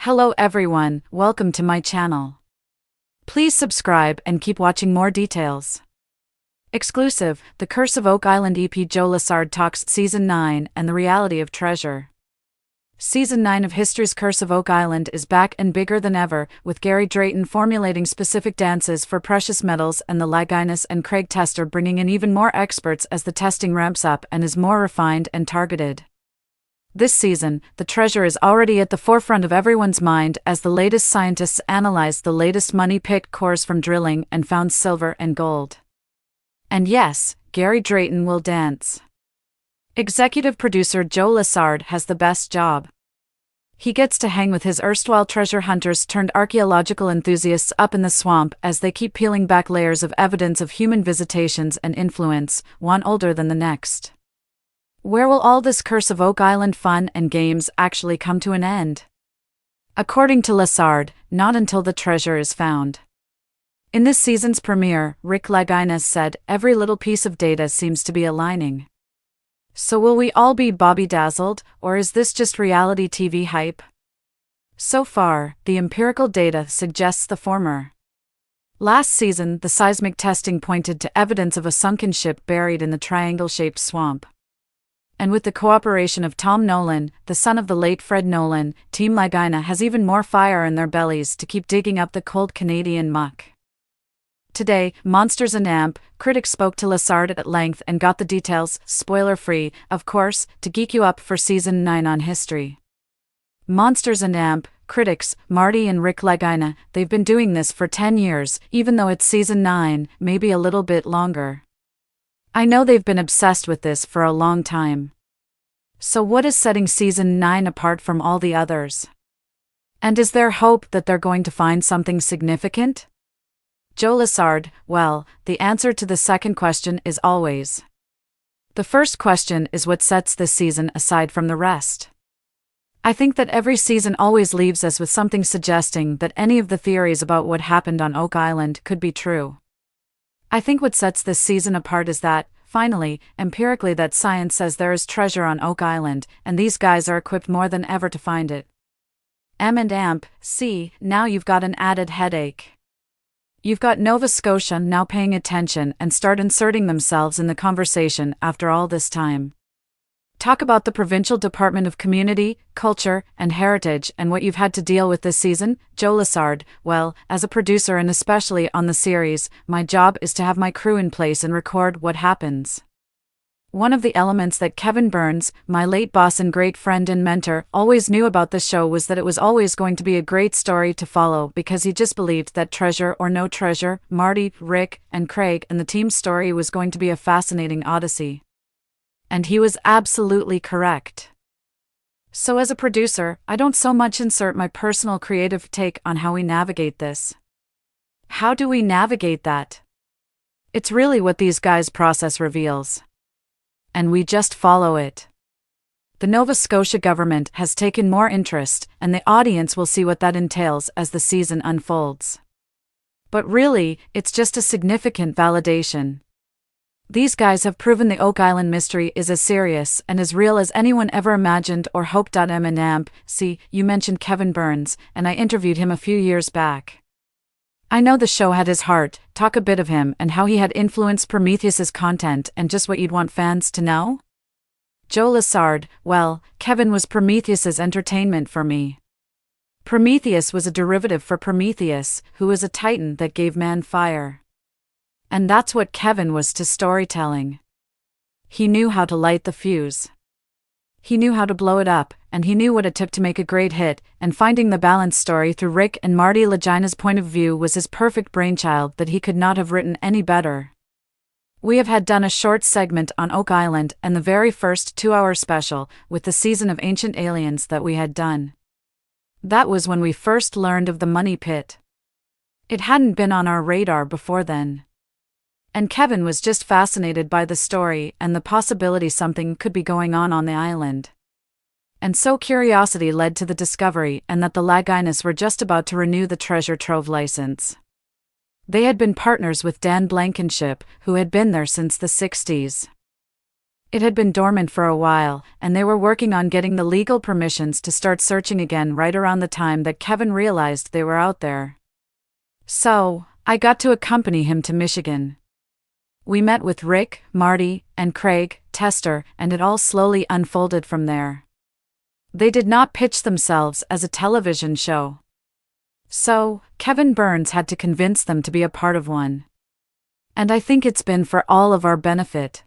Hello everyone, welcome to my channel. Please subscribe and keep watching more details. Exclusive, The Curse of Oak Island EP. Joe Lessard talks Season 9 and the reality of treasure. Season 9 of History's Curse of Oak Island is back and bigger than ever, with Gary Drayton formulating specific dances for precious metals and the Lagynus and Craig Tester bringing in even more experts as the testing ramps up and is more refined and targeted. This season, the treasure is already at the forefront of everyone's mind as the latest scientists analyzed the latest money-pit cores from drilling and found silver and gold. And yes, Gary Drayton will dance. Executive producer Joe Lessard has the best job. He gets to hang with his erstwhile treasure hunters turned archaeological enthusiasts up in the swamp as they keep peeling back layers of evidence of human visitations and influence, one older than the next. Where will all this Curse of Oak Island fun and games actually come to an end? According to Lessard, not until the treasure is found. In this season's premiere, Rick Lagynus said, "Every little piece of data seems to be aligning." So will we all be Bobby-dazzled, or is this just reality TV hype? So far, the empirical data suggests the former. Last season, the seismic testing pointed to evidence of a sunken ship buried in the triangle-shaped swamp. And with the cooperation of Tom Nolan, the son of the late Fred Nolan, Team Lagynus has even more fire in their bellies to keep digging up the cold Canadian muck. Today, Monsters and Amp, critics spoke to Lessard at length and got the details, spoiler-free, of course, to geek you up for Season 9 on history. Monsters and Amp, critics, Marty and Rick Lagynus, they've been doing this for 10 years, even though it's Season 9, maybe a little bit longer. I know they've been obsessed with this for a long time. So what is setting Season 9 apart from all the others? And is there hope that they're going to find something significant? Joe Lessard, well, the answer to the second question is always. The first question is what sets this season aside from the rest. I think that every season always leaves us with something suggesting that any of the theories about what happened on Oak Island could be true. I think what sets this season apart is that, finally, empirically that science says there is treasure on Oak Island, and these guys are equipped more than ever to find it. And Amp, see, now you've got an added headache. You've got Nova Scotia now paying attention and start inserting themselves in the conversation after all this time. Talk about the Provincial Department of Community, Culture, and Heritage and what you've had to deal with this season, Joe Lessard. Well, as a producer and especially on the series, my job is to have my crew in place and record what happens. One of the elements that Kevin Burns, my late boss and great friend and mentor, always knew about the show was that it was always going to be a great story to follow because he just believed that treasure or no treasure, Marty, Rick, and Craig and the team's story was going to be a fascinating odyssey. And he was absolutely correct. So as a producer, I don't so much insert my personal creative take on how we navigate this. How do we navigate that? It's really what these guys' process reveals. And we just follow it. The Nova Scotia government has taken more interest, and the audience will see what that entails as the season unfolds. But really, it's just a significant validation. These guys have proven the Oak Island mystery is as serious and as real as anyone ever imagined or hoped. Amp, see, you mentioned Kevin Burns, and I interviewed him a few years back. I know the show had his heart, talk a bit of him and how he had influenced Prometheus's content and just what you'd want fans to know? Joe Lessard, well, Kevin was Prometheus's entertainment for me. Prometheus was a derivative for Prometheus, who was a titan that gave man fire. And that's what Kevin was to storytelling. He knew how to light the fuse. He knew how to blow it up, and he knew what it took to make a great hit, and finding the balanced story through Rick and Marty Lagynus' point of view was his perfect brainchild that he could not have written any better. We have done a short segment on Oak Island and the very first 2-hour special with the season of Ancient Aliens that we had done. That was when we first learned of the money pit. It hadn't been on our radar before then. And Kevin was just fascinated by the story and the possibility something could be going on the island. And so curiosity led to the discovery and that the Lagynus were just about to renew the treasure trove license. They had been partners with Dan Blankenship, who had been there since the 60s. It had been dormant for a while, and they were working on getting the legal permissions to start searching again right around the time that Kevin realized they were out there. So, I got to accompany him to Michigan. We met with Rick, Marty, and Craig, Tester, and it all slowly unfolded from there. They did not pitch themselves as a television show. So, Kevin Burns had to convince them to be a part of one. And I think it's been for all of our benefit.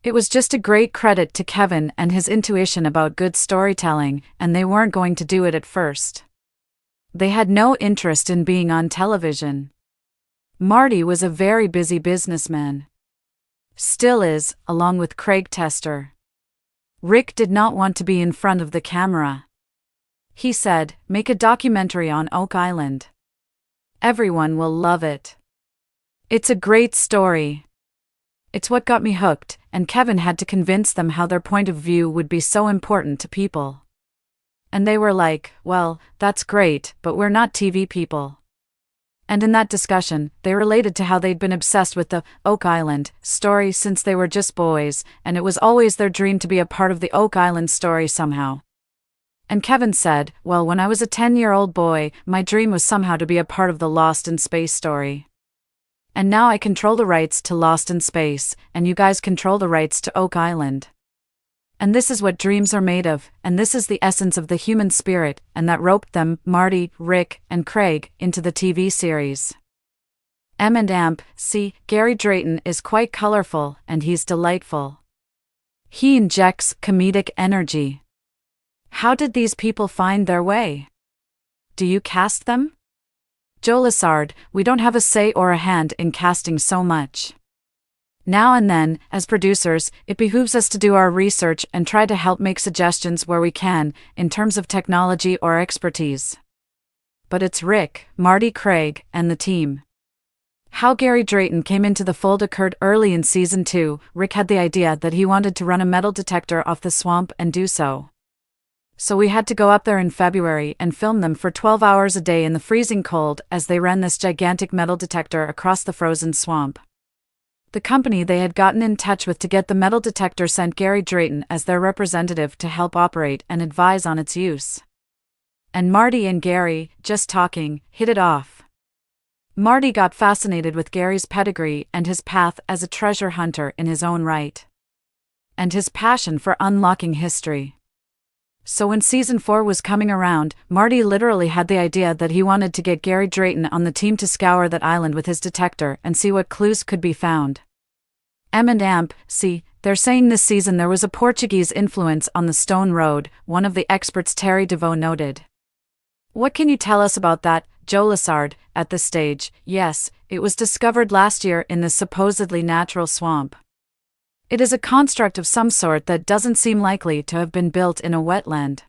It was just a great credit to Kevin and his intuition about good storytelling, and they weren't going to do it at first. They had no interest in being on television. Marty was a very busy businessman. Still is, along with Craig Tester. Rick did not want to be in front of the camera. He said, "Make a documentary on Oak Island. Everyone will love it. It's a great story." It's what got me hooked, and Kevin had to convince them how their point of view would be so important to people. And they were like, "Well, that's great, but we're not TV people." And in that discussion, they related to how they'd been obsessed with the Oak Island story since they were just boys, and it was always their dream to be a part of the Oak Island story somehow. And Kevin said, "Well, when I was a 10-year-old boy, my dream was somehow to be a part of the Lost in Space story. And now I control the rights to Lost in Space, and you guys control the rights to Oak Island. And this is what dreams are made of, and this is the essence of the human spirit, and that roped them, Marty, Rick, and Craig, into the TV series." See, Gary Drayton is quite colorful, and he's delightful. He injects comedic energy. How did these people find their way? Do you cast them? Joe Lessard, we don't have a say or a hand in casting so much. Now and then, as producers, it behooves us to do our research and try to help make suggestions where we can, in terms of technology or expertise. But it's Rick, Marty, Craig, and the team. How Gary Drayton came into the fold occurred early in Season 2. Rick had the idea that he wanted to run a metal detector off the swamp and do so. So we had to go up there in February and film them for 12 hours a day in the freezing cold as they ran this gigantic metal detector across the frozen swamp. The company they had gotten in touch with to get the metal detector sent Gary Drayton as their representative to help operate and advise on its use. And Marty and Gary, just talking, hit it off. Marty got fascinated with Gary's pedigree and his path as a treasure hunter in his own right. And his passion for unlocking history. So when Season 4 was coming around, Marty literally had the idea that he wanted to get Gary Drayton on the team to scour that island with his detector and see what clues could be found. See, they're saying this season there was a Portuguese influence on the Stone Road, one of the experts Terry DeVoe noted. What can you tell us about that, Joe Lessard? At this stage, yes, it was discovered last year in this supposedly natural swamp. It is a construct of some sort that doesn't seem likely to have been built in a wetland.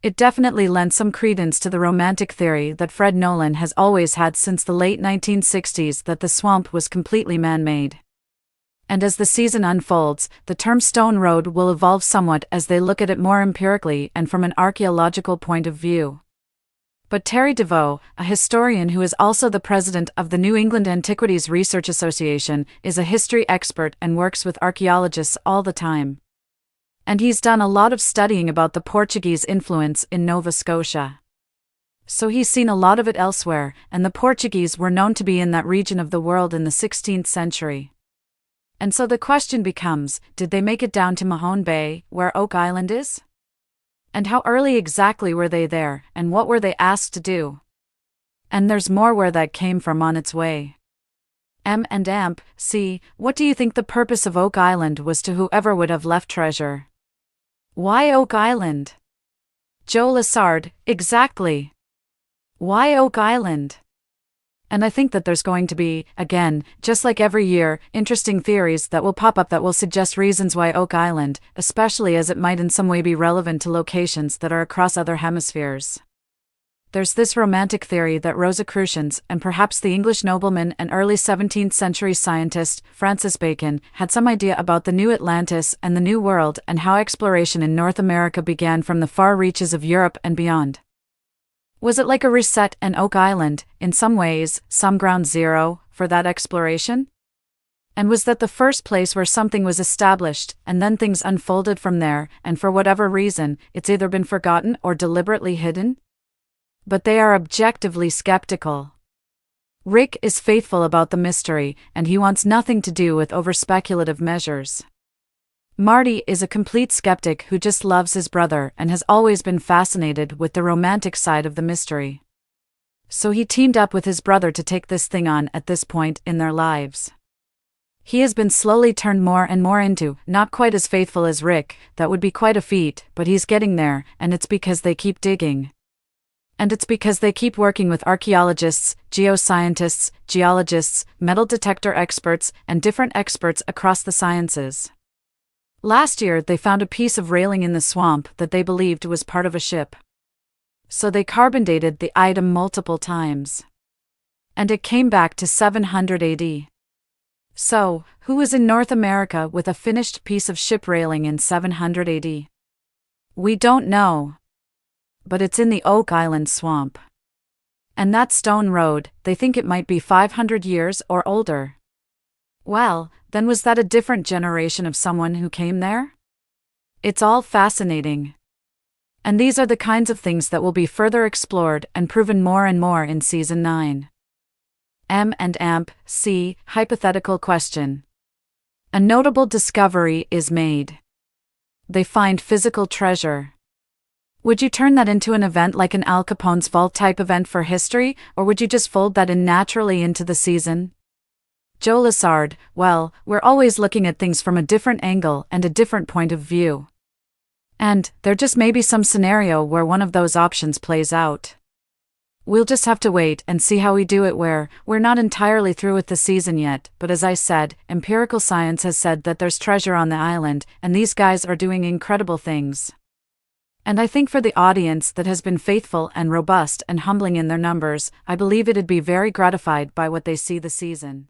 It definitely lends some credence to the romantic theory that Fred Nolan has always had since the late 1960s that the swamp was completely man-made. And as the season unfolds, the term Stone Road will evolve somewhat as they look at it more empirically and from an archaeological point of view. But Terry DeVoe, a historian who is also the president of the New England Antiquities Research Association, is a history expert and works with archaeologists all the time. And he's done a lot of studying about the Portuguese influence in Nova Scotia. So he's seen a lot of it elsewhere, and the Portuguese were known to be in that region of the world in the 16th century. And so the question becomes, did they make it down to Mahone Bay, where Oak Island is? And how early exactly were they there, and what were they asked to do? And there's more where that came from on its way. See, what do you think the purpose of Oak Island was to whoever would have left treasure? Why Oak Island? Joe Lessard, exactly. Why Oak Island? And I think that there's going to be, again, just like every year, interesting theories that will pop up that will suggest reasons why Oak Island, especially as it might in some way be relevant to locations that are across other hemispheres. There's this romantic theory that Rosicrucians, and perhaps the English nobleman and early 17th century scientist, Francis Bacon, had some idea about the new Atlantis and the New World and how exploration in North America began from the far reaches of Europe and beyond. Was it like a reset and Oak Island, in some ways, some ground zero, for that exploration? And was that the first place where something was established, and then things unfolded from there, and for whatever reason, it's either been forgotten or deliberately hidden? But they are objectively skeptical. Rick is faithful about the mystery, and he wants nothing to do with over-speculative measures. Marty is a complete skeptic who just loves his brother and has always been fascinated with the romantic side of the mystery. So he teamed up with his brother to take this thing on at this point in their lives. He has been slowly turned more and more into, not quite as faithful as Rick, that would be quite a feat, but he's getting there, and it's because they keep digging. And it's because they keep working with archaeologists, geoscientists, geologists, metal detector experts, and different experts across the sciences. Last year they found a piece of railing in the swamp that they believed was part of a ship. So they carbon dated the item multiple times. And it came back to 700 AD. So, who was in North America with a finished piece of ship railing in 700 AD? We don't know. But it's in the Oak Island swamp. And that stone road, they think it might be 500 years or older. Well, then was that a different generation of someone who came there? It's all fascinating. And these are the kinds of things that will be further explored and proven more and more in Season 9. C. Hypothetical question. A notable discovery is made. They find physical treasure. Would you turn that into an event like an Al Capone's Vault type event for history, or would you just fold that in naturally into the season? Joe Lessard, well, we're always looking at things from a different angle and a different point of view. And there just may be some scenario where one of those options plays out. We'll just have to wait and see how we do it. We're not entirely through with the season yet, but as I said, empirical science has said that there's treasure on the island, and these guys are doing incredible things. And I think for the audience that has been faithful and robust and humbling in their numbers, I believe it'd be very gratified by what they see this season.